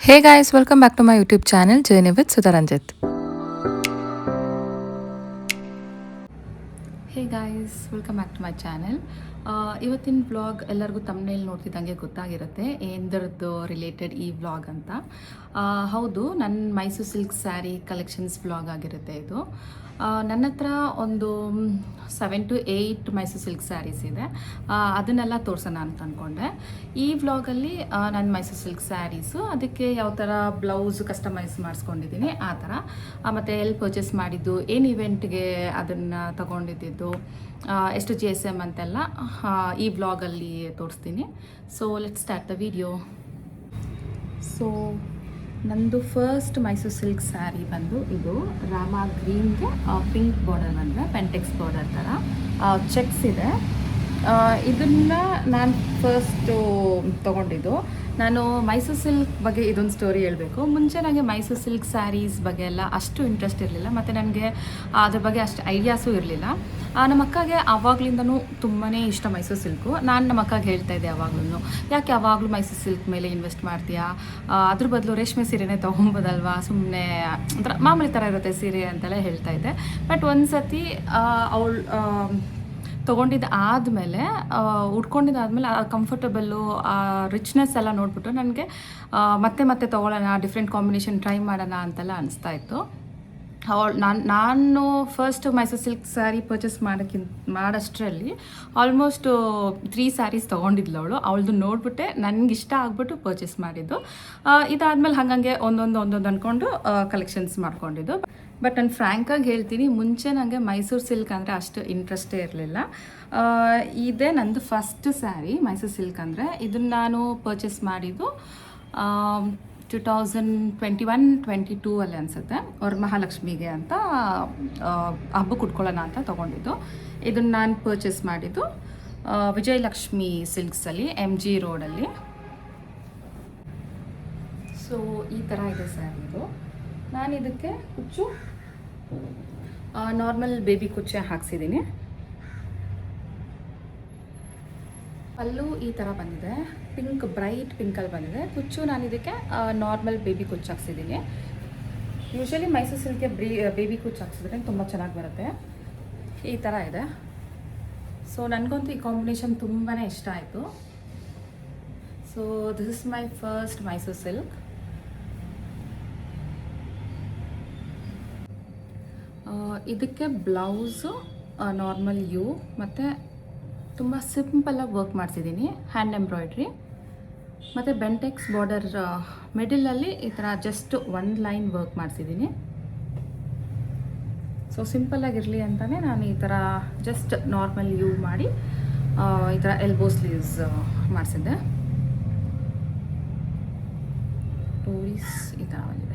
Hey guys, welcome back to my YouTube channel Journey with Sudharanjit. Hey guys welcome back to my channel. ಇವತ್ತಿನ vlog ಎಲ್ಲರಿಗೂ ತಮ್ಮನೇಲಿ ನೋಡ್ತಿದ್ದಂಗೆ ಗೊತ್ತಾಗಿರುತ್ತೆ ಏನರದ್ದು related ಈ vlog ಅಂತ. ಹೌದು, ನನ್ನ Mysuru silk sari collections vlog ಆಗಿರುತ್ತೆ ಇದು. ನನ್ನ ಹತ್ರ ಒಂದು 7 to 8 ಮೈಸೂರು ಸಿಲ್ಕ್ ಸ್ಯಾರೀಸ್ ಇದೆ. ಅದನ್ನೆಲ್ಲ ತೋರಿಸೋಣ ಅಂತ ಅಂದ್ಕೊಂಡೆ. ಈ ವ್ಲಾಗಲ್ಲಿ ನನ್ನ ಮೈಸೂರು ಸಿಲ್ಕ್ ಸ್ಯಾರೀಸು, ಅದಕ್ಕೆ ಯಾವ ಥರ ಬ್ಲೌಸ್ ಕಸ್ಟಮೈಸ್ ಮಾಡಿಸ್ಕೊಂಡಿದ್ದೀನಿ ಆ ಥರ, ಮತ್ತು ಎಲ್ಲಿ ಪರ್ಚೇಸ್ ಮಾಡಿದ್ದು, ಏನು ಇವೆಂಟ್ಗೆ ಅದನ್ನು ತಗೊಂಡಿದ್ದು, ಎಷ್ಟು GSM ಅಂತೆಲ್ಲ ಈ ವ್ಲಾಗಲ್ಲಿ ತೋರಿಸ್ತೀನಿ. So let's start the video. So ನಂದು ಫಸ್ಟ್ ಮೈಸೂರು ಸಿಲ್ಕ್ ಸ್ಯಾರಿ ಬಂದು ಇದು ರಾಮ ಗ್ರೀನ್ಗೆ ಪಿಂಕ್ ಬಾರ್ಡರ್ ಬಂದರೆ ಪೆಂಟೆಕ್ಸ್ ಬಾರ್ಡರ್ ಥರ ಚೆಕ್ಸ್ ಇದೆ. ಇದನ್ನು ನಾನು ಫಸ್ಟು ತೊಗೊಂಡಿದ್ದು. ನಾನು ಮೈಸೂರು ಸಿಲ್ಕ್ ಬಗ್ಗೆ ಇದೊಂದು ಸ್ಟೋರಿ ಹೇಳಬೇಕು. ಮುಂಚೆ ನನಗೆ ಮೈಸೂರು ಸಿಲ್ಕ್ ಸ್ಯಾರೀಸ್ ಬಗ್ಗೆ ಎಲ್ಲ ಅಷ್ಟು ಇಂಟ್ರೆಸ್ಟ್ ಇರಲಿಲ್ಲ, ಮತ್ತು ನನಗೆ ಅದ್ರ ಬಗ್ಗೆ ಅಷ್ಟು ಐಡಿಯಾಸು ಇರಲಿಲ್ಲ. ನಮ್ಮ ಅಕ್ಕಗೆ ಆವಾಗಲಿಂದನೂ ತುಂಬಾ ಇಷ್ಟ ಮೈಸೂರು ಸಿಲ್ಕು. ನಾನು ನಮ್ಮ ಅಕ್ಕಗೆ ಹೇಳ್ತಾ ಇದ್ದೆ ಯಾವಾಗಲೂ, ಯಾಕೆ ಯಾವಾಗಲೂ ಮೈಸೂರು ಸಿಲ್ಕ್ ಮೇಲೆ ಇನ್ವೆಸ್ಟ್ ಮಾಡ್ತೀಯಾ, ಅದ್ರ ಬದಲು ರೇಷ್ಮೆ ಸೀರೆನೇ ತೊಗೊಬೋದಲ್ವಾ, ಸುಮ್ಮನೆ ಒಂಥರ ಮಾಮೂಲಿ ಥರ ಇರುತ್ತೆ ಸೀರೆ ಅಂತೆಲ್ಲ ಹೇಳ್ತಾ ಇದ್ದೆ. ಬಟ್ ಒಂದು ಸತಿ ಅವಳು ತೊಗೊಂಡಿದ್ದು ಆದಮೇಲೆ, ಉಟ್ಕೊಂಡಿದ್ದಾದಮೇಲೆ ಆ ಕಂಫರ್ಟಬಲ್ಲು, ಆ ರಿಚ್ನೆಸ್ ಎಲ್ಲ ನೋಡಿಬಿಟ್ಟು ನನಗೆ ಮತ್ತೆ ತೊಗೊಳ್ಳೋಣ, ಡಿಫ್ರೆಂಟ್ ಕಾಂಬಿನೇಷನ್ ಟ್ರೈ ಮಾಡೋಣ ಅಂತೆಲ್ಲ ಅನಿಸ್ತಾ ಇತ್ತು. ನಾನು first Mysuru silk sari purchase ಮಾಡೋಷ್ಟರಲ್ಲಿ ಆಲ್ಮೋಸ್ಟು 3 ಸ್ಯಾರೀಸ್ ತೊಗೊಂಡಿದ್ಲು ಅವಳು. ಅವಳದು ನೋಡಿಬಿಟ್ಟೆ ನನಗೆ ಇಷ್ಟ ಆಗಿಬಿಟ್ಟು ಪರ್ಚೇಸ್ ಮಾಡಿದ್ದು. ಇದಾದಮೇಲೆ ಹಾಗಂಗೆ ಒಂದೊಂದು ಅಂದ್ಕೊಂಡು ಕಲೆಕ್ಷನ್ಸ್ ಮಾಡ್ಕೊಂಡಿದ್ದು. ಬಟ್ ನಾನು ಫ್ರ್ಯಾಂಕಾಗಿ ಹೇಳ್ತೀನಿ, ಮುಂಚೆ ನನಗೆ ಮೈಸೂರು ಸಿಲ್ಕ್ ಅಂದರೆ ಅಷ್ಟು ಇಂಟ್ರೆಸ್ಟೇ ಇರಲಿಲ್ಲ. ಇದೇ ನಂದು ಫಸ್ಟ್ ಸ್ಯಾರಿ ಮೈಸೂರು ಸಿಲ್ಕ್ ಅಂದರೆ. ಇದನ್ನು ನಾನು ಪರ್ಚೇಸ್ ಮಾಡಿದ್ದು 2021-22 ಅಲ್ಲಿ ಅನಿಸುತ್ತೆ. ಅವ್ರ ಮಹಾಲಕ್ಷ್ಮಿಗೆ ಅಂತ ಹಬ್ಬಕ್ಕೆ ಉಟ್ಕೊಳ್ಳೋಣ ಅಂತ ತೊಗೊಂಡಿದ್ದು. ಇದನ್ನು ನಾನು ಪರ್ಚೇಸ್ ಮಾಡಿದ್ದು ವಿಜಯಲಕ್ಷ್ಮಿ ಸಿಲ್ಕ್ಸಲ್ಲಿ, MG ರೋಡಲ್ಲಿ. ಸೊ ಈ ಥರ ಇದೆ ಸ್ಯಾರಿ ಇದು. ನಾನು ಇದಕ್ಕೆ ಕುಚ್ಚು ನಾರ್ಮಲ್ ಬೇಬಿ ಕುಚ್ಚೆ ಹಾಕ್ಸಿದ್ದೀನಿ. ಪಲ್ಲು ಈ ಥರ ಬಂದಿದೆ, ಪಿಂಕ್, ಬ್ರೈಟ್ ಪಿಂಕಲ್ಲಿ ಬಂದಿದೆ. ಕುಚ್ಚು ನಾನು ಇದಕ್ಕೆ ನಾರ್ಮಲ್ ಬೇಬಿ ಕುಚ್ಚು ಹಾಕ್ಸಿದ್ದೀನಿ. ಯೂಶ್ವಲಿ ಮೈಸೂರು ಸಿಲ್ಕ್ಗೆ ಬೇಬಿ ಕುಚ್ಚು ಹಾಕ್ಸಿದ್ರೆ ತುಂಬ ಚೆನ್ನಾಗಿ ಬರುತ್ತೆ. ಈ ಥರ ಇದೆ. ಸೊ ನನಗಂತೂ ಈ ಕಾಂಬಿನೇಷನ್ ತುಂಬಾ ಇಷ್ಟ ಆಯಿತು. So this is my first Mysuru silk. ಇದಕ್ಕೆ ಬ್ಲೌಸು ನಾರ್ಮಲ್ ಮತ್ತು ತುಂಬ ಸಿಂಪಲಾಗಿ ವರ್ಕ್ ಮಾಡಿಸಿದ್ದೀನಿ, ಹ್ಯಾಂಡ್ ಎಂಬ್ರಾಯ್ಡ್ರಿ ಮತ್ತು ಬೆಂಟೆಕ್ಸ್ ಬಾರ್ಡರ್ ಮಿಡಲಲ್ಲಿ ಈ ಥರ ಜಸ್ಟ್ 1 ಲೈನ್ ವರ್ಕ್ ಮಾಡಿಸಿದ್ದೀನಿ. ಸೊ ಸಿಂಪಲ್ಲಾಗಿರಲಿ ಅಂತಲೇ ನಾನು ಈ ಥರ ಜಸ್ಟ್ ನಾರ್ಮಲ್ ಮಾಡಿ ಈ ಥರ ಎಲ್ಬೋ ಸ್ಲೀವ್ಸ್ ಮಾಡಿಸಿದ್ದೆ. ಟೋರೀಸ್ ಈ ಥರ ಬಂದಿದೆ.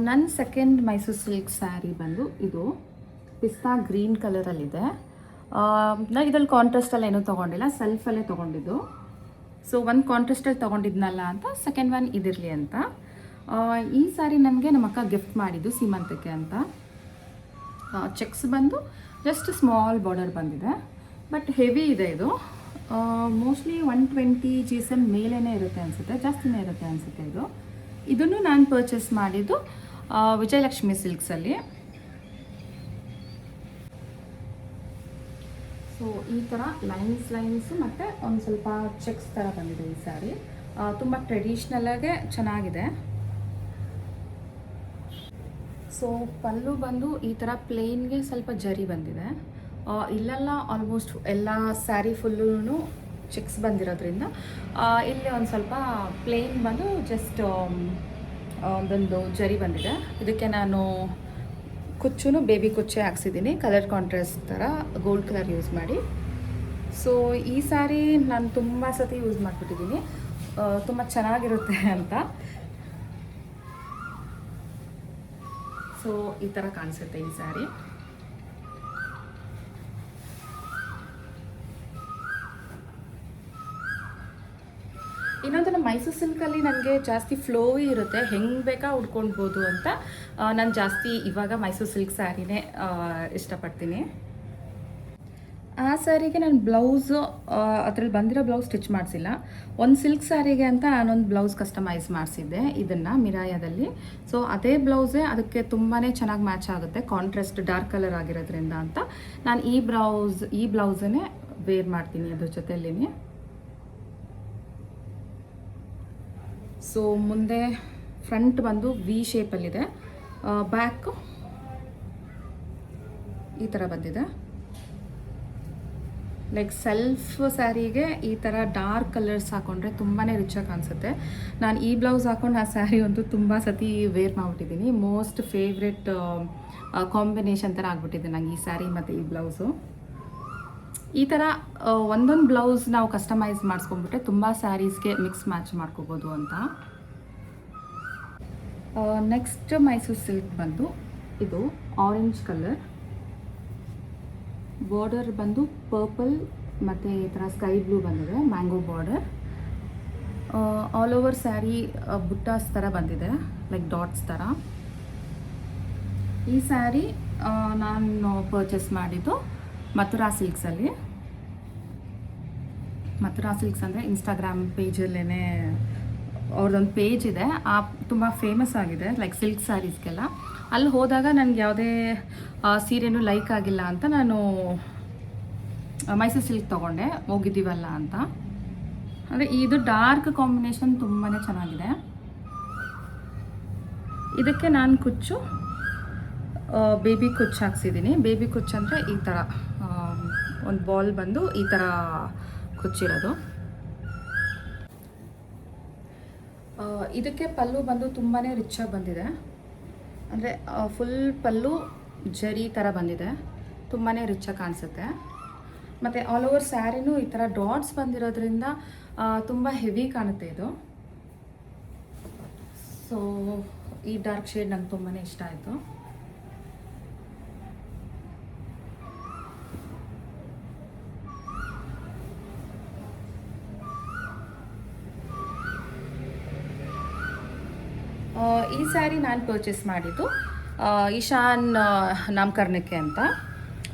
ನನ್ನ ಸೆಕೆಂಡ್ ಮೈಸೂರು ಸಿಲ್ಕ್ ಸ್ಯಾರಿ ಬಂದು ಇದು ಪಿಸ್ತಾ ಗ್ರೀನ್ ಕಲರಲ್ಲಿದೆ. ನಾನು ಇದರಲ್ಲಿ ಕಾಂಟ್ರಾಸ್ಟಲ್ಲಿ ಏನೂ ತೊಗೊಂಡಿಲ್ಲ, ಸೆಲ್ಫಲ್ಲೇ ತೊಗೊಂಡಿದ್ದು. ಸೊ ಒಂದು ಕಾಂಟ್ರಾಸ್ಟಲ್ಲಿ ತೊಗೊಂಡಿದ್ನಲ್ಲ ಅಂತ ಸೆಕೆಂಡ್ ಒನ್ ಇದಿರಲಿ ಅಂತ. ಈ ಸ್ಯಾರಿ ನನಗೆ ನಮ್ಮ ಅಕ್ಕ ಗಿಫ್ಟ್ ಮಾಡಿದ್ದು ಸೀಮಂತಕ್ಕೆ ಅಂತ. ಚೆಕ್ಸ್ ಬಂದು ಜಸ್ಟ್ ಸ್ಮಾಲ್ ಬಾರ್ಡರ್ ಬಂದಿದೆ, ಬಟ್ ಹೆವಿ ಇದೆ ಇದು. ಮೋಸ್ಟ್ಲಿ 120 GSM ಮೇಲೇ ಇರುತ್ತೆ ಅನಿಸುತ್ತೆ, ಜಾಸ್ತಿನೇ ಇರುತ್ತೆ ಅನಿಸುತ್ತೆ ಇದು. ಇದನ್ನು ನಾನು ಪರ್ಚೇಸ್ ಮಾಡಿದ್ದು ವಿಜಯಲಕ್ಷ್ಮಿ ಸಿಲ್ಕ್ಸಲ್ಲಿ. ಸೊ ಈ ಥರ ಲೈನ್ಸು ಮತ್ತು ಒಂದು ಸ್ವಲ್ಪ ಚೆಕ್ಸ್ ಥರ ಬಂದಿದೆ ಈ ಸ್ಯಾರಿ. ತುಂಬ ಟ್ರೆಡಿಷ್ನಲಾಗೆ ಚೆನ್ನಾಗಿದೆ. ಸೊ ಪಲ್ಲು ಬಂದು ಈ ಥರ ಪ್ಲೇನ್ಗೆ ಸ್ವಲ್ಪ ಜರಿ ಬಂದಿದೆ. ಇಲ್ಲೆಲ್ಲ ಆಲ್ಮೋಸ್ಟ್ ಎಲ್ಲ ಸ್ಯಾರಿ ಫುಲ್ಲೂ ಚೆಕ್ಸ್ ಬಂದಿರೋದ್ರಿಂದ ಇಲ್ಲಿ ಒಂದು ಸ್ವಲ್ಪ ಪ್ಲೇನ್ ಬಂದು ಜಸ್ಟ್ ಒಂದೊಂದು ಜರಿ ಬಂದಿದೆ. ಇದಕ್ಕೆ ನಾನು ಕುಚ್ಚು ಬೇಬಿ ಕುಚ್ಚೆ ಹಾಕ್ಸಿದ್ದೀನಿ, ಕಲರ್ ಕಾಂಟ್ರಾಸ್ಟ್ ಥರ ಗೋಲ್ಡ್ ಕಲರ್ ಯೂಸ್ ಮಾಡಿ. ಸೊ ಈ ಸ್ಯಾರಿ ನಾನು ತುಂಬ ಸತಿ ಯೂಸ್ ಮಾಡಿಬಿಟ್ಟಿದ್ದೀನಿ, ತುಂಬ ಚೆನ್ನಾಗಿರುತ್ತೆ ಅಂತ. ಸೊ ಈ ಥರ ಕಾಣಿಸುತ್ತೆ ಈ ಸ್ಯಾರಿ. ಇನ್ನೊಂದು ನಮ್ಮ ಮೈಸೂರು ಸಿಲ್ಕಲ್ಲಿ ನನಗೆ ಜಾಸ್ತಿ ಫ್ಲೋವಿ ಇರುತ್ತೆ, ಹೆಂಗೆ ಬೇಕಾ ಉಟ್ಕೊಳ್ಬೋದು ಅಂತ ನಾನು ಜಾಸ್ತಿ ಇವಾಗ ಮೈಸೂರು ಸಿಲ್ಕ್ ಸ್ಯಾರಿನೇ ಇಷ್ಟಪಡ್ತೀನಿ. ಆ ಸ್ಯಾರಿಗೆ ನಾನು ಬ್ಲೌಸು ಅದರಲ್ಲಿ ಬಂದಿರೋ ಬ್ಲೌಸ್ ಸ್ಟಿಚ್ ಮಾಡಿಸಿಲ್ಲ. ಒಂದು ಸಿಲ್ಕ್ ಸ್ಯಾರಿಗೆ ಅಂತ ನಾನೊಂದು ಬ್ಲೌಸ್ ಕಸ್ಟಮೈಸ್ ಮಾಡಿಸಿದ್ದೆ ಇದನ್ನು ಮಿರಾಯದಲ್ಲಿ. ಸೊ ಅದೇ ಬ್ಲೌಸೇ ಅದಕ್ಕೆ ತುಂಬಾ ಚೆನ್ನಾಗಿ ಮ್ಯಾಚ್ ಆಗುತ್ತೆ, ಕಾಂಟ್ರಾಸ್ಟ್ ಡಾರ್ಕ್ ಕಲರ್ ಆಗಿರೋದ್ರಿಂದ ಅಂತ ನಾನು ಈ ಬ್ಲೌಸನ್ನೇ ವೇರ್ ಮಾಡ್ತೀನಿ ಅದ್ರ ಜೊತೆಯಲ್ಲೇ. ಸೊ ಮುಂದೆ ಫ್ರಂಟ್ ಬಂದು ವಿ ಶೇಪಲ್ಲಿದೆ, ಬ್ಯಾಕ್ ಈ ಥರ ಬಂದಿದೆ. ಲೈಕ್ ಸೆಲ್ಫ್ ಸ್ಯಾರಿಗೆ ಈ ಥರ ಡಾರ್ಕ್ ಕಲರ್ಸ್ ಹಾಕೊಂಡ್ರೆ ತುಂಬಾ ರಿಚಾಗಿ ಕಾಣಿಸುತ್ತೆ. ನಾನು ಈ ಬ್ಲೌಸ್ ಹಾಕೊಂಡು ಆ ಸ್ಯಾರಿ ಅಂತೂ ತುಂಬ ಸತಿ ವೇರ್ ಮಾಡಿಬಿಟ್ಟಿದ್ದೀನಿ. ಮೋಸ್ಟ್ ಫೇವ್ರೆಟ್ ಕಾಂಬಿನೇಷನ್ ಥರ ಆಗ್ಬಿಟ್ಟಿದೆ ನಂಗೆ ಈ ಸ್ಯಾರಿ ಮತ್ತು ಈ ಬ್ಲೌಸು. ಈ ಥರ ಒಂದೊಂದು ಬ್ಲೌಸ್ ನಾವು ಕಸ್ಟಮೈಸ್ ಮಾಡಿಸ್ಕೊಂಡ್ಬಿಟ್ರೆ ತುಂಬ ಸ್ಯಾರೀಸ್ಗೆ ಮಿಕ್ಸ್ ಮ್ಯಾಚ್ ಮಾಡ್ಕೋಬೋದು ಅಂತ. ನೆಕ್ಸ್ಟ್ ಮೈಸೂರು ಸಿಲ್ಕ್ ಬಂದು ಇದು ಆರೆಂಜ್ ಕಲರ್, ಬಾರ್ಡರ್ ಬಂದು ಪರ್ಪಲ್ ಮತ್ತು ಈ ಥರ ಸ್ಕೈ ಬ್ಲೂ ಬಂದಿದೆ, mango border. All over sari ಬುಟ್ಟಾಸ್ ಥರ ಬಂದಿದೆ, ಲೈಕ್ ಡಾಟ್ಸ್ ಥರ. ಈ ಸ್ಯಾರಿ ನಾನು ಪರ್ಚೇಸ್ ಮಾಡಿದ್ದು ಮಥುರಾ ಸಿಲ್ಕ್ಸಲ್ಲಿ. ಮಥುರಾ ಸಿಲ್ಕ್ಸ್ ಅಂದರೆ ಇನ್ಸ್ಟಾಗ್ರಾಮ್ ಪೇಜಲ್ಲೇ ಅವ್ರದ್ದೊಂದು ಪೇಜ್ ಇದೆ, ತುಂಬ ಫೇಮಸ್ ಆಗಿದೆ ಲೈಕ್ ಸಿಲ್ಕ್ ಸ್ಯಾರೀಸ್ಗೆಲ್ಲ. ಅಲ್ಲಿ ಹೋದಾಗ ನನಗೆ ಯಾವುದೇ ಸೀರೆನೂ ಲೈಕ್ ಆಗಿಲ್ಲ ಅಂತ ನಾನು ಮೈಸೂರು ಸಿಲ್ಕ್ ತೊಗೊಂಡೆ, ಹೋಗಿದ್ದೀವಲ್ಲ ಅಂತ. ಅಂದರೆ ಇದು ಡಾರ್ಕ್ ಕಾಂಬಿನೇಷನ್ ತುಂಬಾ ಚೆನ್ನಾಗಿದೆ. ಇದಕ್ಕೆ ನಾನು ಕುಚ್ಚು ಬೇಬಿ ಕುಚ್ಚು ಹಾಕ್ಸಿದ್ದೀನಿ. ಬೇಬಿ ಕುಚ್ಚು ಅಂದರೆ ಈ ಥರ ಒಂದು ಬಾಲ್ ಬಂದು ಈ ಥರ ಕುಚ್ಚಿರೋದು. ಇದಕ್ಕೆ ಪಲ್ಲು ಬಂದು ತುಂಬಾ ರಿಚಾಗಿ ಬಂದಿದೆ, ಅಂದರೆ ಫುಲ್ ಪಲ್ಲು ಜರಿ ಥರ ಬಂದಿದೆ, ತುಂಬಾ ರಿಚಾಗಿ ಕಾಣಿಸುತ್ತೆ. ಮತ್ತು ಆಲ್ ಓವರ್ ಸ್ಯಾರಿನೂ ಈ ಥರ ಡಾಟ್ಸ್ ಬಂದಿರೋದ್ರಿಂದ ತುಂಬ ಹೆವಿ ಕಾಣುತ್ತೆ ಇದು. ಸೊ ಈ ಡಾರ್ಕ್ ಶೇಡ್ ನಂಗೆ ತುಂಬಾ ಇಷ್ಟ ಆಯಿತು. ಈ ಸ್ಯಾರಿ ನಾನು ಪರ್ಚೇಸ್ ಮಾಡಿದ್ದು ಈಶಾನ್ ನಾಮಕರಣಕ್ಕೆ ಅಂತ.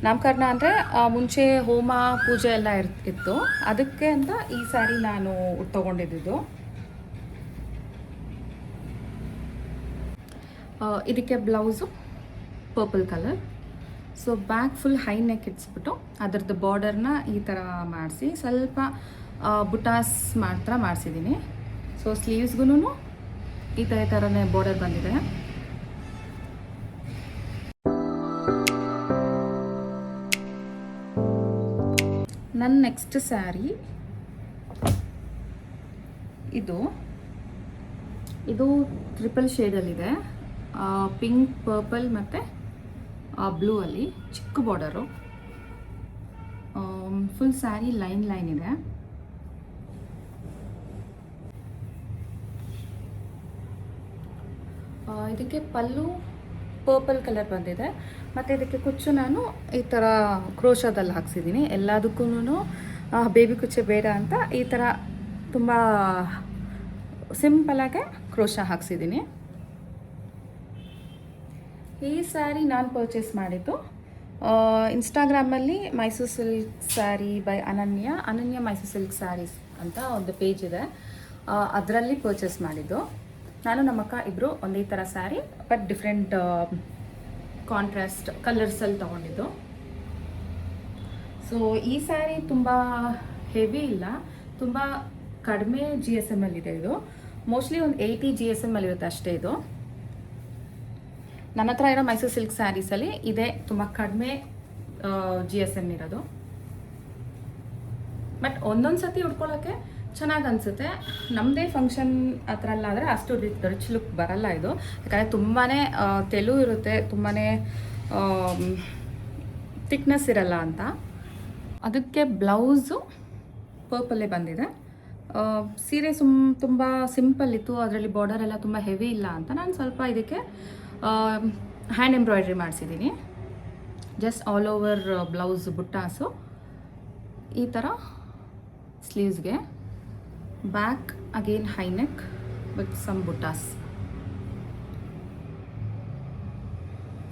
ನಾಮಕರಣ ಅಂದರೆ ಮುಂಚೆ ಹೋಮ ಪೂಜೆ ಎಲ್ಲ ಇತ್ತು, ಅದಕ್ಕೆ ಅಂತ ಈ ಸ್ಯಾರಿ ನಾನು ತೊಗೊಂಡಿದ್ದು. ಇದಕ್ಕೆ blouse purple colour. So back full high neck ಇಟ್ಸ್ಬಿಟ್ಟು ಅದರದ್ದು ಬಾರ್ಡರ್ನ ಈ ಥರ ಮಾಡಿಸಿ ಸ್ವಲ್ಪ ಬುಟಾಸ್ ಮಾತ್ರ ಮಾಡಿಸಿದ್ದೀನಿ. ಸೊ ಸ್ಲೀವ್ಸ್ಗೂ ಈ ಥರನೇ ಬಾರ್ಡರ್ ಬಂದಿದೆ. ನನ್ನ ನೆಕ್ಸ್ಟ್ ಸ್ಯಾರಿ ಇದು ಟ್ರಿಪಲ್ ಶೇಡಲ್ಲಿದೆ, ಪಿಂಕ್, ಪರ್ಪಲ್ ಮತ್ತು ಬ್ಲೂ ಅಲ್ಲಿ ಚಿಕ್ಕ ಬಾರ್ಡರು. ಫುಲ್ ಸ್ಯಾರಿ ಲೈನ್ ಇದೆ. ಇದಕ್ಕೆ ಪಲ್ಲು ಪರ್ಪಲ್ ಕಲರ್ ಬಂದಿದೆ ಮತ್ತು ಇದಕ್ಕೆ ಕುಚ್ಚು ನಾನು ಈ ಥರ ಕ್ರೋಶದಲ್ಲಿ ಹಾಕ್ಸಿದ್ದೀನಿ. ಎಲ್ಲದಕ್ಕೂ ಬೇಬಿ ಕುಚ್ಚು ಬೇಡ ಅಂತ ಈ ಥರ ತುಂಬ ಸಿಂಪಲಾಗೆ ಕ್ರೋಶ ಹಾಕ್ಸಿದ್ದೀನಿ. ಈ ಸ್ಯಾರಿ ನಾನು ಪರ್ಚೇಸ್ ಮಾಡಿದ್ದು ಇನ್ಸ್ಟಾಗ್ರಾಮಲ್ಲಿ ಮೈಸೂರು ಸಿಲ್ಕ್ ಸ್ಯಾರಿ ಬೈ ಅನನ್ಯ ಮೈಸೂರು ಸಿಲ್ಕ್ ಸ್ಯಾರೀಸ್ ಅಂತ ಒಂದು ಪೇಜ್ ಇದೆ, ಅದರಲ್ಲಿ ಪರ್ಚೇಸ್ ಮಾಡಿದ್ದು. ನಾನು ನಮ್ಮ ಅಕ್ಕ ಇಬ್ಬರು ಒಂದೇ ಥರ ಸ್ಯಾರಿ ಬಟ್ ಡಿಫ್ರೆಂಟ್ ಕಾಂಟ್ರಾಸ್ಟ್ ಕಲರ್ಸಲ್ಲಿ ತೊಗೊಂಡಿದ್ದು. ಸೊ ಈ ಸ್ಯಾರಿ ತುಂಬ ಹೆವಿ ಇಲ್ಲ, ತುಂಬ ಕಡಿಮೆ GSM ಅಲ್ಲಿದೆ. ಇದು ಮೋಸ್ಟ್ಲಿ ಒಂದು 80 GSM ಅಲ್ಲಿರುತ್ತೆ ಅಷ್ಟೇ. ಇದು ನನ್ನ ಹತ್ರ ಇರೋ ಮೈಸೂರು ಸಿಲ್ಕ್ ಸ್ಯಾರೀಸಲ್ಲಿ ಇದೆ ತುಂಬ ಕಡಿಮೆ GSM ಇರೋದು. ಬಟ್ ಒಂದೊಂದು ಸತಿ ಉಟ್ಕೊಳ್ಳೋಕ್ಕೆ ಚೆನ್ನಾಗಿ ಅನಿಸುತ್ತೆ. ನಮ್ಮದೇ ಫಂಕ್ಷನ್ ಆ ಥರ ಎಲ್ಲ ಆದರೆ ಅಷ್ಟು ರಿಚ್ ಲುಕ್ ಬರಲ್ಲ ಇದು, ಯಾಕಂದರೆ ತುಂಬಾ ತೆಳು ಇರುತ್ತೆ, ತುಂಬಾ ಥಿಕ್ನೆಸ್ ಇರಲ್ಲ ಅಂತ. ಅದಕ್ಕೆ ಬ್ಲೌಸು ಪರ್ಪಲ್ಲೇ ಬಂದಿದೆ. ಸೀರೆ ತುಂಬ ಸಿಂಪಲ್ ಇತ್ತು, ಅದರಲ್ಲಿ ಬಾರ್ಡರ್ ಎಲ್ಲ ತುಂಬ ಹೆವಿ ಇಲ್ಲ ಅಂತ ನಾನು ಸ್ವಲ್ಪ ಇದಕ್ಕೆ ಹ್ಯಾಂಡ್ ಎಂಬ್ರಾಯ್ಡ್ರಿ ಮಾಡಿಸಿದ್ದೀನಿ. ಜಸ್ಟ್ ಆಲ್ ಓವರ್ ಬ್ಲೌಸ್ ಬುಟ್ಟಾಸು ಈ ಥರ ಸ್ಲೀವ್ಸ್ಗೆ, back again high neck with some ಬುಟ್ಟಾಸ್,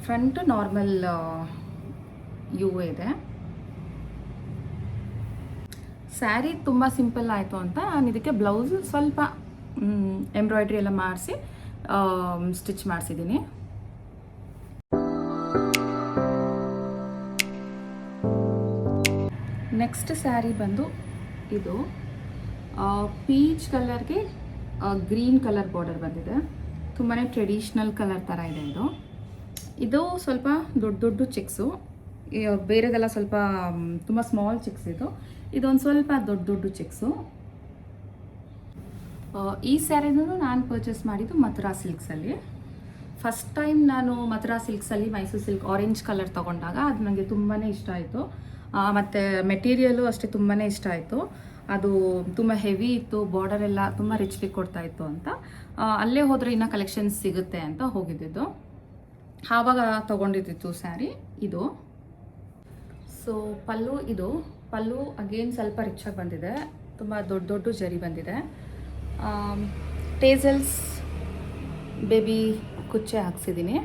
ಫ್ರಂಟ್ ನಾರ್ಮಲ್ ಯು ಇದೆ. ಸ್ಯಾರಿ ತುಂಬ ಸಿಂಪಲ್ ಆಯಿತು ಅಂತ ನಾನು ಇದಕ್ಕೆ ಬ್ಲೌಸ್ ಸ್ವಲ್ಪ ಎಂಬ್ರಾಯ್ಡ್ರಿ ಎಲ್ಲ ಮಾಡಿಸಿ ಸ್ಟಿಚ್ ಮಾಡಿಸಿದ್ದೀನಿ. ನೆಕ್ಸ್ಟ್ ಸ್ಯಾರಿ ಬಂದು ಇದು ಪೀಚ್ ಕಲರ್ಗೆ ಗ್ರೀನ್ ಕಲರ್ ಬಾರ್ಡರ್ ಬಂದಿದೆ. ತುಂಬಾ ಟ್ರೆಡಿಷ್ನಲ್ ಕಲರ್ ಥರ ಇದೆ ಇದು. ಇದು ಸ್ವಲ್ಪ ದೊಡ್ಡ ದೊಡ್ಡ ಚೆಕ್ಸು, ಬೇರೆದೆಲ್ಲ ಸ್ವಲ್ಪ ತುಂಬ ಸ್ಮಾಲ್ ಚೆಕ್ಸ್ ಇದು. ಇದೊಂದು ಸ್ವಲ್ಪ ದೊಡ್ಡ ದೊಡ್ಡ ಚೆಕ್ಸು. ಈ ಸ್ಯಾರಿನೂ ನಾನು ಪರ್ಚೇಸ್ ಮಾಡಿದ್ದು ಮಥುರಾ ಸಿಲ್ಕ್ಸಲ್ಲಿ. ಫಸ್ಟ್ ಟೈಮ್ ನಾನು ಮಥುರಾ ಸಿಲ್ಕ್ಸಲ್ಲಿ ಮೈಸೂರು ಸಿಲ್ಕ್ ಆರೆಂಜ್ ಕಲರ್ ತೊಗೊಂಡಾಗ ಅದು ನನಗೆ ತುಂಬಾ ಇಷ್ಟ ಆಯಿತು. ಮತ್ತು ಮೆಟೀರಿಯಲು ಅಷ್ಟೇ ತುಂಬಾ ಇಷ್ಟ ಆಯಿತು. ಅದು ತುಂಬ ಹೆವಿ ಇತ್ತು, ಬಾರ್ಡರ್ ಎಲ್ಲ ತುಂಬ ರಿಚ್ಲಿ ಕೊಡ್ತಾ ಇತ್ತು ಅಂತ ಅಲ್ಲೇ ಹೋದರೆ ಇನ್ನೂ ಕಲೆಕ್ಷನ್ಸ್ ಸಿಗುತ್ತೆ ಅಂತ ಹೋಗಿದ್ದಿದ್ದು. ಆವಾಗ ತೊಗೊಂಡಿದ್ದಿತ್ತು ಸ್ಯಾರಿ ಇದು. ಸೊ ಪಲ್ಲು ಅಗೇನ್ ಸ್ವಲ್ಪ ರಿಚಾಗಿ ಬಂದಿದೆ, ತುಂಬ ದೊಡ್ಡ ದೊಡ್ಡ ಜರಿ ಬಂದಿದೆ. ಟೇಸಲ್ಸ್ ಬೇಬಿ ಕುಚ್ಚೆ ಹಾಕ್ಸಿದ್ದೀನಿ.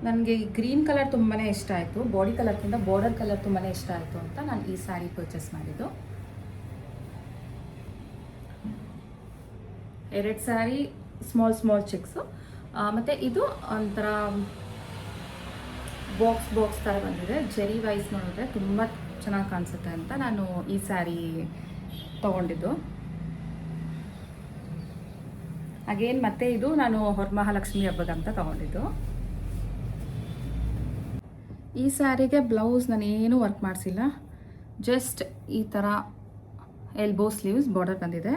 ನನಗೆ ಈ ಗ್ರೀನ್ ಕಲರ್ ತುಂಬಾ ಇಷ್ಟ ಆಯಿತು, ಬಾಡಿ ಕಲರ್ಗಿಂತ ಬಾರ್ಡರ್ ಕಲರ್ ತುಂಬಾ ಇಷ್ಟ ಆಯಿತು ಅಂತ ನಾನು ಈ ಸ್ಯಾರಿ ಪರ್ಚೇಸ್ ಮಾಡಿದ್ದು. 2 ಸ್ಯಾರಿ ಸ್ಮಾಲ್ ಚೆಕ್ಸು, ಮತ್ತು ಇದು ಒಂಥರ ಬಾಕ್ಸ್ ಥರ ಬಂದಿದೆ. ಜೆರಿ ವೈಸ್ ನೋಡಿದ್ರೆ ತುಂಬ ಚೆನ್ನಾಗಿ ಕಾಣಿಸುತ್ತೆ ಅಂತ ನಾನು ಈ ಸ್ಯಾರಿ ತೊಗೊಂಡಿದ್ದು. ಅಗೇನ್ ಮತ್ತೆ ಇದು ನಾನು ವರಮಹಾಲಕ್ಷ್ಮಿ ಹಬ್ಬಕ್ಕಂತ ತೊಗೊಂಡಿದ್ದು. ಈ ಸ್ಯಾರಿಗೆ ಬ್ಲೌಸ್ ನಾನು ಏನೂ ವರ್ಕ್ ಮಾಡಿಸಿಲ್ಲ, ಜಸ್ಟ್ ಈ ಥರ ಎಲ್ಬೋ ಸ್ಲೀವ್ಸ್ ಬಾರ್ಡರ್ ಬಂದಿದೆ.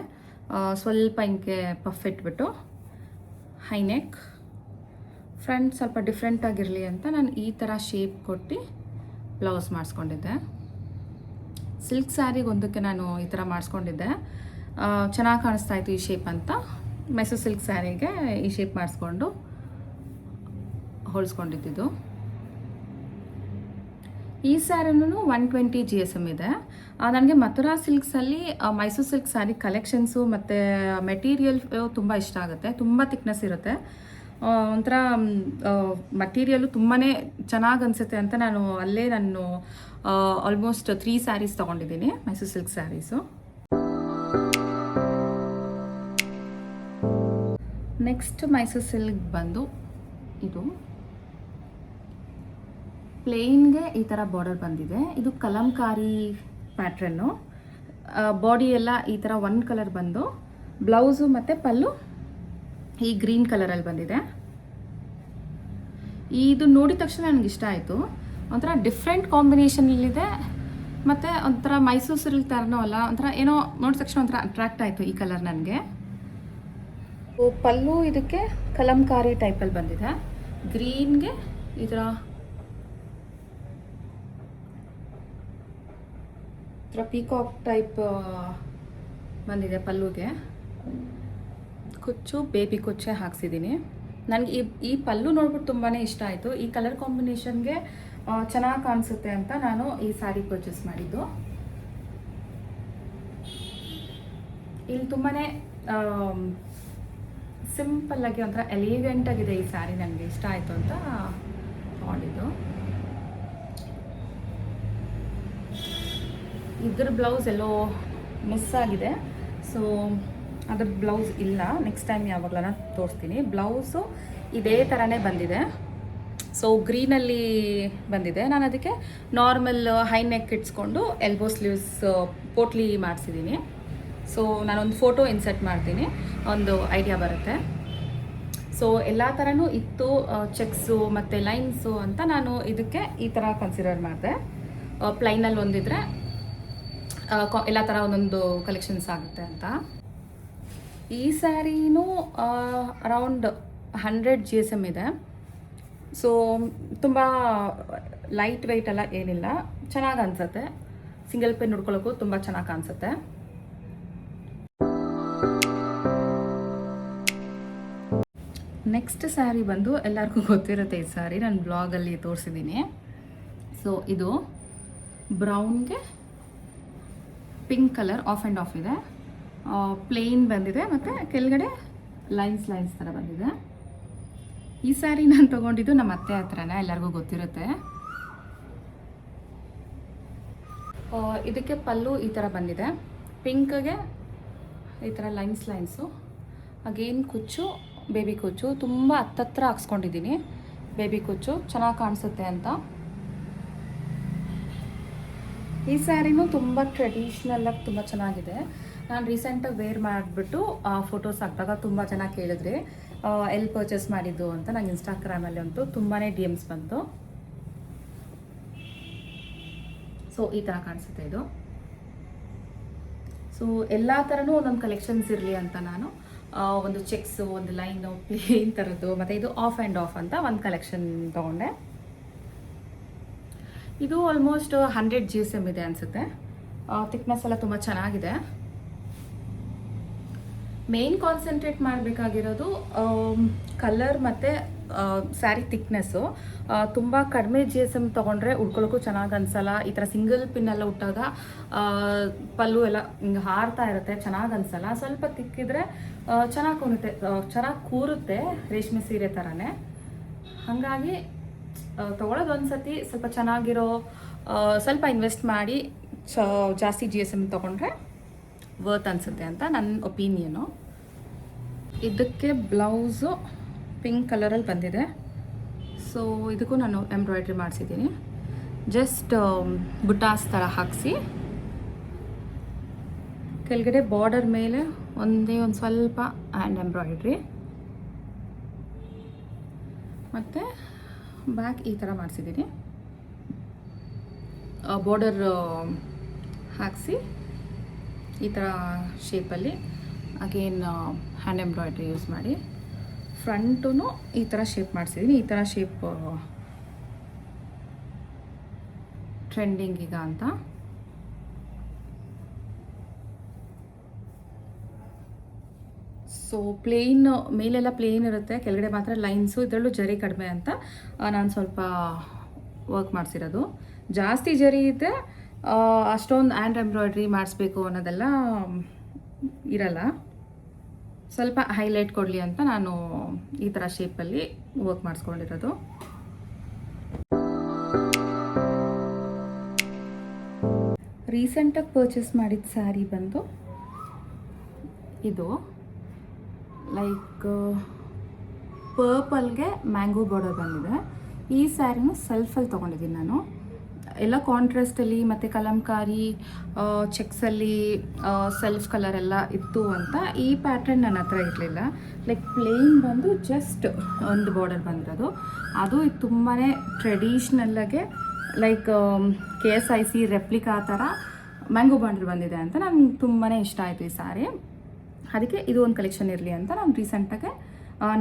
ಸ್ವಲ್ಪ ಹಿಂಗೆ ಪಫ್ ಇಟ್ಬಿಟ್ಟು ಹೈನೆಕ್, ಫ್ರಂಟ್ ಸ್ವಲ್ಪ ಡಿಫ್ರೆಂಟ್ ಆಗಿರಲಿ ಅಂತ ನಾನು ಈ ಥರ ಶೇಪ್ ಕೊಟ್ಟು ಬ್ಲೌಸ್ ಮಾಡಿಸ್ಕೊಂಡಿದ್ದೆ. ಸಿಲ್ಕ್ ಸ್ಯಾರಿಗೆ ಒಂದಕ್ಕೆ ನಾನು ಈ ಥರ ಮಾಡಿಸ್ಕೊಂಡಿದ್ದೆ, ಚೆನ್ನಾಗಿ ಕಾಣಿಸ್ತಾ ಇತ್ತು ಈ ಶೇಪ್ ಅಂತ ಮೈಸೂರು ಸಿಲ್ಕ್ ಸ್ಯಾರಿಗೆ ಈ ಶೇಪ್ ಮಾಡಿಸ್ಕೊಂಡು ಹೊಲಿಸ್ಕೊಂಡಿದ್ದು. ಈ ಸ್ಯಾರಿನೂ 120 GSM ಇದೆ. ನನಗೆ ಮಥುರಾ ಸಿಲ್ಕ್ಸಲ್ಲಿ ಮೈಸೂರು ಸಿಲ್ಕ್ ಸ್ಯಾರಿ ಕಲೆಕ್ಷನ್ಸು ಮತ್ತು ಮೆಟೀರಿಯಲ್ ತುಂಬ ಇಷ್ಟ ಆಗುತ್ತೆ. ತುಂಬ ಥಿಕ್ನೆಸ್ ಇರುತ್ತೆ, ಒಂಥರ ಮಟೀರಿಯಲು ತುಂಬಾ ಚೆನ್ನಾಗಿ ಅನಿಸುತ್ತೆ ಅಂತ ನಾನು ಆಲ್ಮೋಸ್ಟ್ 3 ಸ್ಯಾರೀಸ್ ತೊಗೊಂಡಿದ್ದೀನಿ Mysuru silk saris. Next Mysuru silk ಬಂದು ಇದು ಪ್ಲೇನ್ಗೆ ಈ ಥರ ಬಾರ್ಡರ್ ಬಂದಿದೆ. ಇದು ಕಲಂಕಾರಿ ಪ್ಯಾಟ್ರನ್ನು, ಬಾಡಿ ಎಲ್ಲ ಈ ಥರ 1 ಕಲರ್ ಬಂದು ಬ್ಲೌಸು ಮತ್ತು ಪಲ್ಲು ಈ ಗ್ರೀನ್ ಕಲರಲ್ಲಿ ಬಂದಿದೆ. ಇದು ನೋಡಿದ ತಕ್ಷಣ ನನಗೆ ಇಷ್ಟ ಆಯಿತು, ಒಂಥರ ಡಿಫ್ರೆಂಟ್ ಕಾಂಬಿನೇಷನಲ್ಲಿದೆ ಮತ್ತು ಒಂಥರ ಮೈಸೂರು ಸಿಲ್ಕ್ ಥರನೂ ಅಲ್ಲ, ಒಂಥರ ಏನೋ ನೋಡಿದ ತಕ್ಷಣ ಒಂಥರ ಅಟ್ರಾಕ್ಟ್ ಆಯಿತು ಈ ಕಲರ್ ನನಗೆ. ಪಲ್ಲು ಇದಕ್ಕೆ ಕಲಂಕಾರಿ ಟೈಪಲ್ಲಿ ಬಂದಿದೆ, ಗ್ರೀನ್ಗೆ ಈ ಥರ ಪೀಕಾಕ್ ಟೈಪ್ ಬಂದಿದೆ. ಪಲ್ಲುಗೆ ಕುಚ್ಚು ಬೇಬಿ ಕುಚ್ಚೆ ಹಾಕ್ಸಿದ್ದೀನಿ. ನನಗೆ ಈ ಪಲ್ಲು ನೋಡ್ಬಿಟ್ಟು ತುಂಬಾ ಇಷ್ಟ ಆಯಿತು. ಈ ಕಲರ್ ಕಾಂಬಿನೇಷನ್ಗೆ ಚೆನ್ನಾಗಿ ಕಾಣಿಸುತ್ತೆ ಅಂತ ನಾನು ಈ ಸ್ಯಾರಿ ಪರ್ಚೇಸ್ ಮಾಡಿದ್ದು. ಇಲ್ಲಿ ತುಂಬಾ ಸಿಂಪಲ್ಲಾಗಿ ಒಂಥರ ಎಲಿಗೆಂಟಾಗಿದೆ ಈ ಸ್ಯಾರಿ, ನನಗೆ ಇಷ್ಟ ಆಯಿತು ಅಂತ ತಗೊಂಡಿದ್ದು. ಇದ್ರ ಬ್ಲೌಸ್ ಎಲ್ಲೋ ಮಿಸ್ ಆಗಿದೆ, ಸೊ ಅದ್ರದ್ದು ಬ್ಲೌಸ್ ಇಲ್ಲ. ನೆಕ್ಸ್ಟ್ ಟೈಮ್ ಯಾವಾಗಲೂ ತೋರಿಸ್ತೀನಿ. ಬ್ಲೌಸು ಇದೇ ಥರನೇ ಬಂದಿದೆ, ಸೊ ಗ್ರೀನಲ್ಲಿ ಬಂದಿದೆ. ನಾನು ಅದಕ್ಕೆ ನಾರ್ಮಲ್ ಹೈ ನೆಕ್ ಇಟ್ಸ್ಕೊಂಡು ಎಲ್ಬೋ ಸ್ಲೀವ್ಸ್ ಪೋಟ್ಲಿ ಮಾಡಿಸಿದ್ದೀನಿ. ಸೊ ನಾನೊಂದು ಫೋಟೋ ಇನ್ಸರ್ಟ್ ಮಾಡ್ತೀನಿ, ಒಂದು ಐಡಿಯಾ ಬರುತ್ತೆ. ಸೊ ಎಲ್ಲ ಥರನೂ ಇತ್ತು, ಚೆಕ್ಸು ಮತ್ತು ಲೈನ್ಸು ಅಂತ ನಾನು ಇದಕ್ಕೆ ಈ ಥರ ಕನ್ಸಿಡರ್ ಮಾಡಿದೆ. ಪ್ಲೈನಲ್ಲಿ ಒಂದಿದ್ರೆ ಎಲ್ಲ ಥರ ಒಂದೊಂದು ಕಲೆಕ್ಷನ್ಸ್ ಆಗುತ್ತೆ ಅಂತ. ಈ ಸ್ಯಾರಿನೂ ಅರೌಂಡ್ 100 GSM ಇದೆ. ಸೊ ತುಂಬ ಲೈಟ್ ವೆಯ್ಟ್ ಎಲ್ಲ ಏನಿಲ್ಲ, ಚೆನ್ನಾಗಿ ಅನಿಸುತ್ತೆ. ಸಿಂಗಲ್ ಪೆನ್ ನೋಡ್ಕೊಳ್ಳೋಕ್ಕೂ ತುಂಬ ಚೆನ್ನಾಗಿ ಕಾಣಿಸುತ್ತೆ. ನೆಕ್ಸ್ಟ್ ಸ್ಯಾರಿ ಬಂದು ಎಲ್ಲರಿಗೂ ಗೊತ್ತಿರುತ್ತೆ ಈ ಸ್ಯಾರಿ, ನಾನು ಬ್ಲಾಗಲ್ಲಿ ತೋರಿಸಿದ್ದೀನಿ. ಸೊ ಇದು ಬ್ರೌನ್ಗೆ pink colour off and off ಇದೆ, ಪ್ಲೇನ್ ಬಂದಿದೆ ಮತ್ತು ಕೆಳಗಡೆ ಲೈನ್ಸ್ ಥರ ಬಂದಿದೆ. ಈ ಸ್ಯಾರಿ ನಾನು ತೊಗೊಂಡಿದ್ದು ನಮ್ಮ ಅತ್ತೆ ಹತ್ರನೇ, ಎಲ್ಲರಿಗೂ ಗೊತ್ತಿರುತ್ತೆ. ಇದಕ್ಕೆ ಪಲ್ಲು ಈ ಥರ ಬಂದಿದೆ. ಪಿಂಕ್ಗೆ ಈ ಥರ ಲೈನ್ಸು, ಅಗೇನ್ ಕುಚ್ಚು, ಬೇಬಿ ಕುಚ್ಚು ತುಂಬ ಹತ್ತತ್ರ ಹಾಕ್ಸ್ಕೊಂಡಿದ್ದೀನಿ. ಬೇಬಿ ಕುಚ್ಚು ಚೆನ್ನಾಗಿ ಕಾಣಿಸುತ್ತೆ ಅಂತ. ಈ ಸ್ಯಾರಿನೂ ತುಂಬ ಟ್ರೆಡಿಷ್ನಲಾಗಿ ತುಂಬ ಚೆನ್ನಾಗಿದೆ. ನಾನು ರೀಸೆಂಟಾಗಿ ವೇರ್ ಮಾಡಿಬಿಟ್ಟು ಫೋಟೋಸ್ ಹಾಕಿದಾಗ ತುಂಬ ಜನ ಕೇಳಿದ್ರೆ ಎಲ್ಲಿ ಪರ್ಚೇಸ್ ಮಾಡಿದ್ದು ಅಂತ. ನಂಗೆ ಇನ್ಸ್ಟಾಗ್ರಾಮಲ್ಲಿ ಅಂತೂ ತುಂಬಾ DMs ಬಂತು. ಸೊ ಈ ಥರ ಕಾಣಿಸುತ್ತೆ ಇದು. ಸೊ ಎಲ್ಲ ಥರನೂ ಒಂದೊಂದು ಕಲೆಕ್ಷನ್ಸ್ ಇರಲಿ ಅಂತ ನಾನು ಒಂದು ಚೆಕ್ಸು, ಒಂದು ಲೈನು, ಪ್ಲೇನ್ ಥರದ್ದು, ಮತ್ತು ಇದು ಆಫ್ ಆ್ಯಂಡ್ ಆಫ್ ಅಂತ ಒಂದು ಕಲೆಕ್ಷನ್ ತೊಗೊಂಡೆ. ಇದು ಆಲ್ಮೋಸ್ಟ್ 100 GSM ಇದೆ ಅನಿಸುತ್ತೆ. ಥಿಕ್ನೆಸ್ ಎಲ್ಲ ತುಂಬ ಚೆನ್ನಾಗಿದೆ. ಮೇನ್ ಕಾನ್ಸಂಟ್ರೇಟ್ ಮಾಡಬೇಕಾಗಿರೋದು ಕಲರ್ ಮತ್ತು ಸ್ಯಾರಿ ಥಿಕ್ನೆಸ್ಸು. ತುಂಬ ಕಡಿಮೆ GSM ತೊಗೊಂಡ್ರೆ ಉಟ್ಕೊಳ್ಳೋಕ್ಕೂ ಚೆನ್ನಾಗಿ ಅನಿಸಲ್ಲ. ಈ ಥರ ಸಿಂಗಲ್ ಪಿನ್ನೆಲ್ಲ ಉಟ್ಟಾಗ ಪಲ್ಲು ಎಲ್ಲ ಹಿಂಗೆ ಹಾರ್ತಾ ಇರುತ್ತೆ, ಚೆನ್ನಾಗಿ ಅನಿಸಲ್ಲ. ಸ್ವಲ್ಪ ತಿಕ್ಕಿದ್ರೆ ಚೆನ್ನಾಗಿ ಕೂರುತ್ತೆ, ರೇಷ್ಮೆ ಸೀರೆ ಥರನೇ. ಹಾಗಾಗಿ ತೊಗೊಳೋದು ಒಂದು ಸತಿ ಸ್ವಲ್ಪ ಚೆನ್ನಾಗಿರೋ, ಸ್ವಲ್ಪ ಇನ್ವೆಸ್ಟ್ ಮಾಡಿ ಜಾಸ್ತಿ GSM ತೊಗೊಂಡ್ರೆ ವರ್ತ್ ಅನಿಸುತ್ತೆ ಅಂತ ನನ್ನ ಒಪಿನಿಯನು. ಇದಕ್ಕೆ ಬ್ಲೌಸು ಪಿಂಕ್ ಕಲರಲ್ಲಿ ಬಂದಿದೆ. ಸೊ ಇದಕ್ಕೂ ನಾನು ಎಂಬ್ರಾಯ್ಡ್ರಿ ಮಾಡಿಸಿದ್ದೀನಿ. ಜಸ್ಟ್ ಬುಟಾಸ್ ಥರ ಹಾಕಿಸಿ ಕೆಳಗಡೆ ಬಾರ್ಡರ್ ಮೇಲೆ ಒಂದು ಸ್ವಲ್ಪ ಹ್ಯಾಂಡ್ ಎಂಬ್ರಾಯ್ಡ್ರಿ, ಮತ್ತು ಬ್ಯಾಕ್ ಈ ಥರ ಮಾಡಿಸಿದ್ದೀನಿ. ಬಾರ್ಡರ್ ಹಾಕಿಸಿ ಈ ಥರ ಶೇಪಲ್ಲಿ ಅಗೇನ್ ಹ್ಯಾಂಡ್ ಎಂಬ್ರಾಯ್ಡ್ರಿ ಯೂಸ್ ಮಾಡಿ ಫ್ರಂಟೂ ಈ ಥರ ಶೇಪ್ ಮಾಡಿಸಿದ್ದೀನಿ. ಈ ಥರ ಶೇಪ್ ಟ್ರೆಂಡಿಂಗ್ ಈಗ ಅಂತ. ಸೊ ಪ್ಲೇನ್ ಮೇಲೆಲ್ಲ ಪ್ಲೇನ್ ಇರುತ್ತೆ, ಕೆಳಗಡೆ ಮಾತ್ರ ಲೈನ್ಸು. ಇದರಲ್ಲೂ ಜರಿ ಕಡಿಮೆ ಅಂತ ನಾನು ಸ್ವಲ್ಪ ವರ್ಕ್ ಮಾಡಿಸಿರೋದು. ಜಾಸ್ತಿ ಜರಿ ಇದೆ, ಅಷ್ಟೊಂದು ಹ್ಯಾಂಡ್ ಎಂಬ್ರಾಯ್ಡ್ರಿ ಮಾಡಿಸ್ಬೇಕು ಅನ್ನೋದೆಲ್ಲ ಇರಲ್ಲ. ಸ್ವಲ್ಪ ಹೈಲೈಟ್ ಕೊಡಲಿ ಅಂತ ನಾನು ಈ ಥರ ಶೇಪಲ್ಲಿ ವರ್ಕ್ ಮಾಡಿಸ್ಕೊಂಡಿರೋದು. ರೀಸೆಂಟಾಗಿ ಪರ್ಚೇಸ್ ಮಾಡಿದ ಸ್ಯಾರಿ ಬಂದು ಇದು ಲೈಕ್ ಪರ್ಪಲ್ಗೆ ಮ್ಯಾಂಗೋ ಬಾರ್ಡರ್ ಬಂದಿದೆ. ಈ ಸ್ಯಾರಿನೂ ಸೆಲ್ಫಲ್ಲಿ ತೊಗೊಂಡಿದ್ದೀನಿ ನಾನು. ಎಲ್ಲ ಕಾಂಟ್ರಾಸ್ಟಲ್ಲಿ ಮತ್ತು ಕಲಂಕಾರಿ ಚೆಕ್ಸಲ್ಲಿ ಸೆಲ್ಫ್ ಕಲರ್ ಎಲ್ಲ ಇತ್ತು ಅಂತ. ಈ ಪ್ಯಾಟ್ರನ್ ನನ್ನ ಹತ್ರ ಇರಲಿಲ್ಲ. ಲೈಕ್ ಪ್ಲೇನ್ ಬಂದು ಜಸ್ಟ್ ಒಂದು ಬಾರ್ಡರ್ ಬಂದಿರೋದು. ಅದು ತುಂಬಾ ಟ್ರೆಡಿಷ್ನಲ್ಲಾಗೆ ಲೈಕ್ KSIC ರೆಪ್ಲಿಕಾ ಥರ ಮ್ಯಾಂಗೋ ಬಾರ್ಡರ್ ಬಂದಿದೆ ಅಂತ ನನಗೆ ತುಂಬಾ ಇಷ್ಟ ಆಯಿತು ಈ ಸ್ಯಾರಿ. ಅದಕ್ಕೆ ಇದು ಒಂದು ಕಲೆಕ್ಷನ್ ಇರಲಿ ಅಂತ ನಾನು ರೀಸೆಂಟಾಗೆ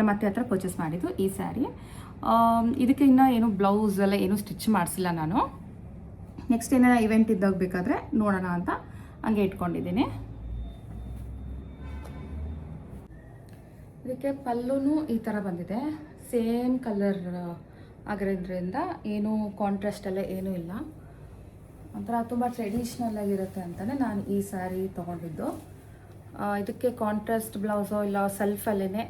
ನಮ್ಮ ಅತ್ತೆ ಹತ್ರ ಪರ್ಚೇಸ್ ಮಾಡಿದ್ದು ಈ ಸ್ಯಾರಿ. ಇದಕ್ಕೆ ಇನ್ನೂ ಏನು ಬ್ಲೌಸ್ ಎಲ್ಲ ಏನೂ ಸ್ಟಿಚ್ ಮಾಡಿಸಿಲ್ಲ ನಾನು. ನೆಕ್ಸ್ಟ್ ಏನಾರ ಇವೆಂಟ್ ಇದ್ದಾಗ ಬೇಕಾದರೆ ನೋಡೋಣ ಅಂತ ಹಂಗೆ ಇಟ್ಕೊಂಡಿದ್ದೀನಿ. ಇದಕ್ಕೆ ಪಲ್ಲೂ ಈ ಥರ ಬಂದಿದೆ. ಸೇಮ್ ಕಲರ್ ಆಗಿರೋದ್ರಿಂದ ಏನೂ ಕಾಂಟ್ರಾಸ್ಟ್ ಎಲ್ಲ ಏನೂ ಇಲ್ಲ. ಒಂಥರ ತುಂಬ ಟ್ರೆಡಿಷ್ನಲ್ ಆಗಿರುತ್ತೆ ಅಂತಲೇ ನಾನು ಈ ಸ್ಯಾರಿ ತೊಗೊಂಡಿದ್ದು. ಇದಕ್ಕೆ ಕಾಂಟ್ರಾಸ್ಟ್ ಬ್ಲೌಸೋ ಇಲ್ಲ ಸೆಲ್ಫಲ್ಲೇ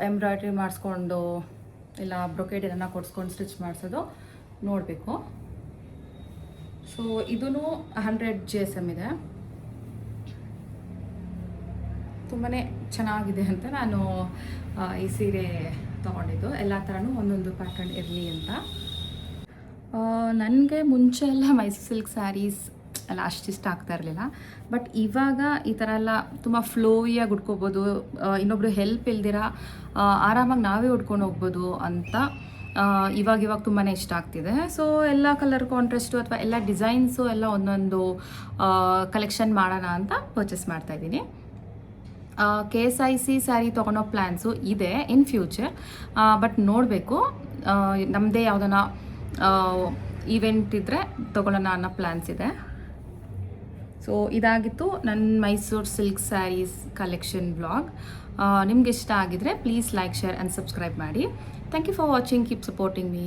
ಎಂಬ್ರಾಯ್ಡ್ರಿ ಮಾಡಿಸ್ಕೊಂಡು ಇಲ್ಲ ಬ್ರೊಕೇಡ್ ಏನನ್ನ ಕೊಡಿಸ್ಕೊಂಡು ಸ್ಟಿಚ್ ಮಾಡಿಸೋದು ನೋಡಬೇಕು. ಸೊ ಇದೂ 100 GSM ಇದೆ. ತುಂಬಾ ಚೆನ್ನಾಗಿದೆ ಅಂತ ನಾನು ಈ ಸೀರೆ ತೊಗೊಂಡಿದ್ದು. ಎಲ್ಲ ಥರನೂ ಒಂದೊಂದು ಪ್ಯಾಟರ್ನ್ ಇರಲಿ ಅಂತ. ನನಗೆ ಮುಂಚೆ ಎಲ್ಲ ಮೈಸೂರು ಸಿಲ್ಕ್ ಸ್ಯಾರೀಸ್ ಎಲ್ಲ ಅಷ್ಟಿಷ್ಟ ಆಗ್ತಾ ಇರಲಿಲ್ಲ. ಬಟ್ ಇವಾಗ ಈ ಥರ ಎಲ್ಲ ತುಂಬ ಫ್ಲೋಯಿಯಾಗಿ ಉಟ್ಕೋಬೋದು, ಇನ್ನೊಬ್ರು ಹೆಲ್ಪ್ ಇಲ್ದಿರ ಆರಾಮಾಗಿ ನಾವೇ ಉಟ್ಕೊಂಡು ಹೋಗ್ಬೋದು ಅಂತ ಇವಾಗ ತುಂಬಾ ಇಷ್ಟ ಆಗ್ತಿದೆ. ಸೊ ಎಲ್ಲ ಕಲರ್ ಕಾಂಟ್ರಾಸ್ಟು ಅಥವಾ ಎಲ್ಲ ಡಿಸೈನ್ಸು ಎಲ್ಲ ಒಂದೊಂದು ಕಲೆಕ್ಷನ್ ಮಾಡೋಣ ಅಂತ ಪರ್ಚೇಸ್ ಮಾಡ್ತಾಯಿದ್ದೀನಿ. KSIC ಸ್ಯಾರಿ ತೊಗೊಳೋ ಪ್ಲ್ಯಾನ್ಸು ಇದೆ ಇನ್ ಫ್ಯೂಚರ್. ಬಟ್ ನೋಡಬೇಕು, ನಮ್ಮದೇ ಯಾವುದನ್ನ ಈವೆಂಟ್ ಇದ್ದರೆ ತೊಗೊಳ್ಳೋಣ ಅನ್ನೋ ಪ್ಲ್ಯಾನ್ಸ್ ಇದೆ. ಸೊ ಇದಾಗಿತ್ತು ನನ್ನ Mysuru silk sarees collection vlog. ನಿಮ್ಗೆ ಇಷ್ಟ ಆಗಿದ್ರೆ please like, share and subscribe ಮಾಡಿ. Thank you for watching. Keep supporting me.